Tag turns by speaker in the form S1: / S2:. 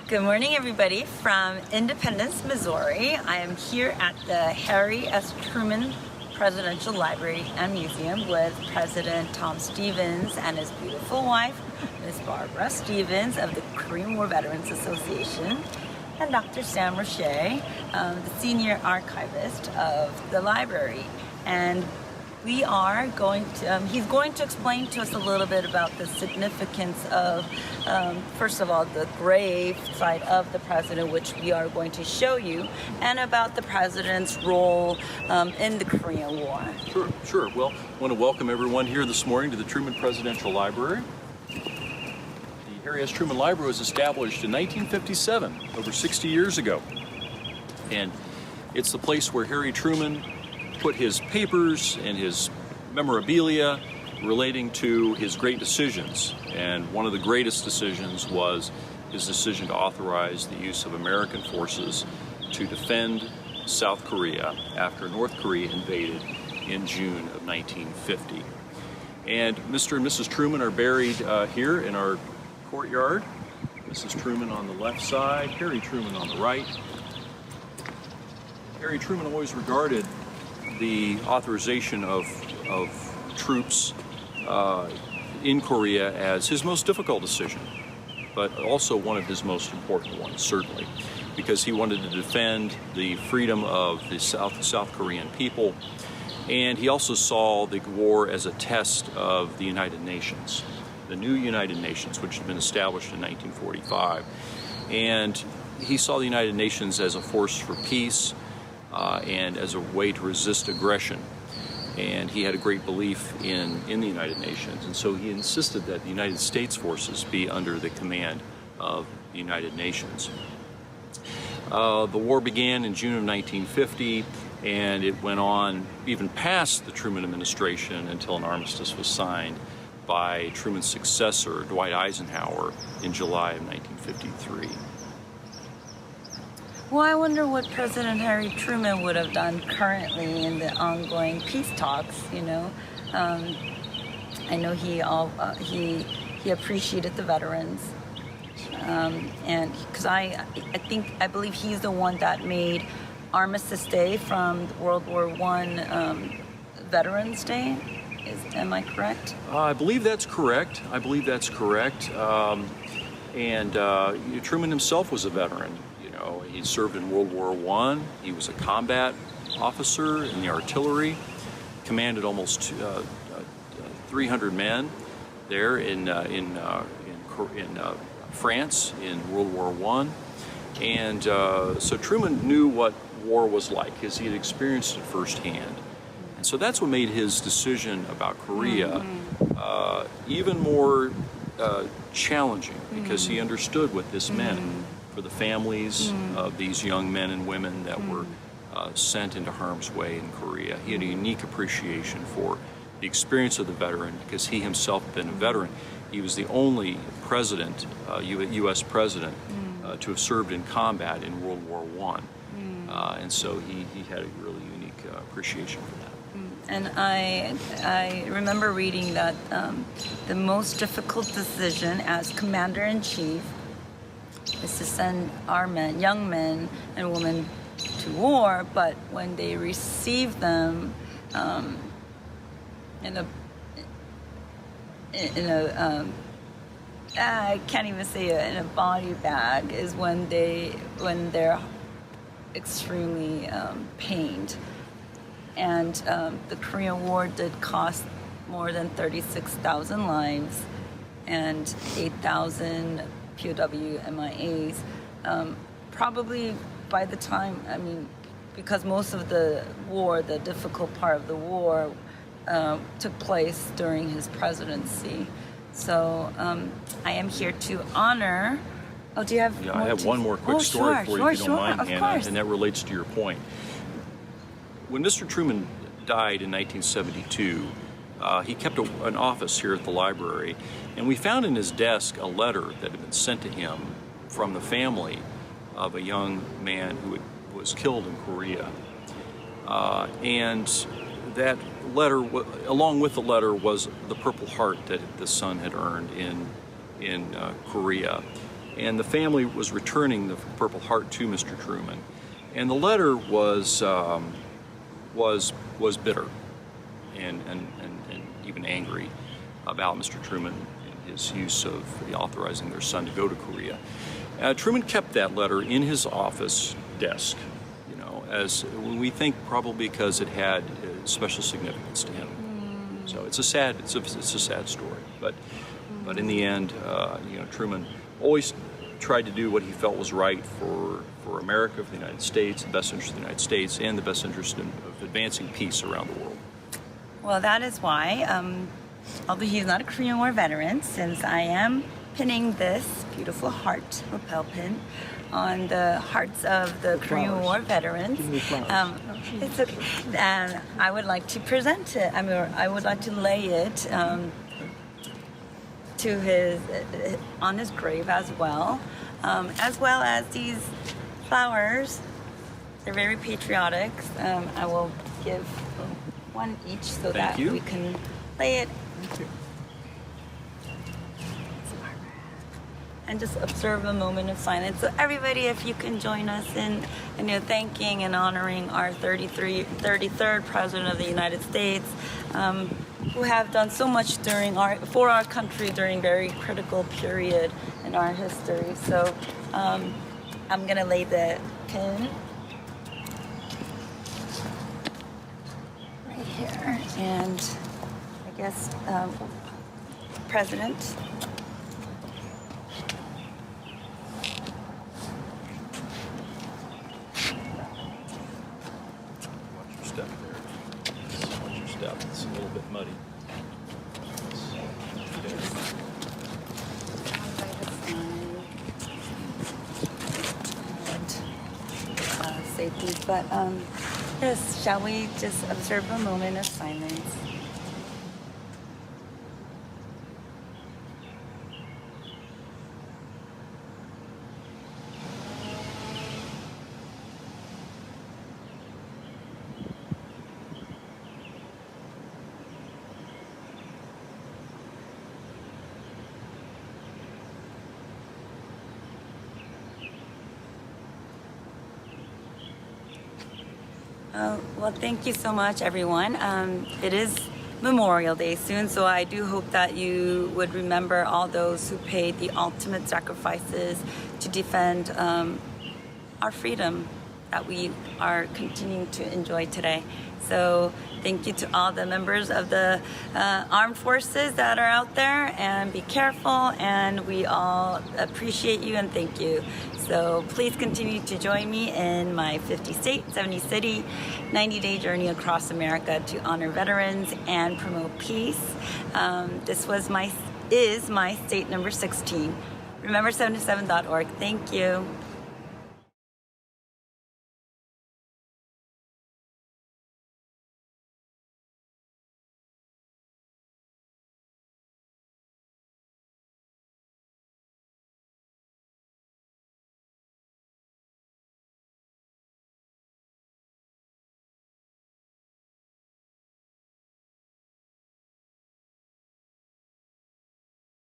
S1: Good morning, everybody, from Independence, Missouri. I am here at the Harry S. Truman Presidential Library and Museum with President Tom Stevens and his beautiful wife, Ms. Barbara Stevens of the Korean War Veterans Association, and Dr. Sandra Shea, the senior archivist of the library. And we are going to, he's going to explain to us a little bit about the significance of, first of all, the grave site of the president, which we are going to show you, and about the president's role in the Korean War.
S2: Sure. Well, I want to welcome everyone here this morning to the Truman Presidential Library. The Harry S. Truman Library was established in 1957, over 60 years ago. And it's the place where Harry Truman put his papers and his memorabilia relating to his great decisions. And one of the greatest decisions was his decision to authorize the use of American forces to defend South Korea after North Korea invaded in June of 1950. And Mr. and Mrs. Truman are buried here in our courtyard. Mrs. Truman on the left side, Harry Truman on the right. Harry Truman always regarded the authorization of troops in Korea as his most difficult decision, but also one of his most important ones, certainly, because he wanted to defend the freedom of the South Korean people, and he also saw the war as a test of the United Nations, the new United Nations, which had been established in 1945, and he saw the United Nations as a force for peace, and as a way to resist aggression. And he had a great belief in the United Nations, and so he insisted that the United States forces be under the command of the United Nations. The war began in June of 1950, and it went on even past the Truman administration until an armistice was signed by Truman's successor, Dwight Eisenhower, in July of 1953.
S1: Well, I wonder what President Harry Truman would have done currently in the ongoing peace talks. You know, I know he appreciated the veterans, and because I believe he's the one that made Armistice Day from World War I Veterans Day. Am I correct?
S2: I believe that's correct. And Truman himself was a veteran. He served in World War I. He was a combat officer in the artillery, commanded almost 300 men there in France in World War I. And so Truman knew what war was like, because he had experienced it firsthand. And so that's what made his decision about Korea even more challenging, because he understood what this meant for the families of these young men and women that were sent into harm's way in Korea. He had a unique appreciation for the experience of the veteran, because he himself had been a veteran. He was the only president, U.S. president, to have served in combat in World War I. And so he had a really unique appreciation for that.
S1: And I remember reading that the most difficult decision as Commander-in-Chief is to send our men, young men and women, to war, but when they receive them I can't even say it, in a body bag, is when they're extremely pained. And the Korean War did cost more than 36,000 lives and 8,000 POW MIAs. Probably by the time, because most of the war, the difficult part of the war, took place during his presidency. So I am here to honor. Oh, do you have?
S2: Yeah, I have one more quick story for you, if you don't mind, Hannah, and that relates to your point. When Mr. Truman died in 1972, he kept an office here at the library, and we found in his desk a letter that had been sent to him from the family of a young man who was killed in Korea. And that letter, along with the letter, was the Purple Heart that the son had earned in Korea. and the family was returning the Purple Heart to Mr. Truman. And the letter was bitter and even angry about Mr. Truman and his use of authorizing their son to go to Korea. Truman kept that letter in his office desk, you know, as we think probably because it had special significance to him. So it's a sad story. But in the end, you know, Truman always tried to do what he felt was right for America, for the United States, the best interest of the United States, and the best interest of advancing peace around the world.
S1: Well, that is why, although he's not a Korean War veteran, since I am pinning this beautiful heart lapel pin on the hearts of the Korean War veterans, it's okay. And I would like to present it. I mean, I would like to lay it to his on his grave as well as these flowers. They're very patriotic. I will give one each so that we can lay it. And just observe a moment of silence. So everybody, if you can join us in thanking and honoring our 33rd President of the United States, who have done so much for our country during a very critical period in our history. So I'm gonna lay the pin right here, and I guess President.
S2: It's a little bit muddy.
S1: Safety, but yes, shall we just observe a moment of silence? Well, thank you so much, everyone. It is Memorial Day soon, so I do hope that you would remember all those who paid the ultimate sacrifices to defend our freedom that we are continuing to enjoy today. So thank you to all the members of the armed forces that are out there, and be careful, and we all appreciate you and thank you. So please continue to join me in my 50-state, 70-city, 90-day journey across America to honor veterans and promote peace. This is my state number 16. Remember77.org. Thank you.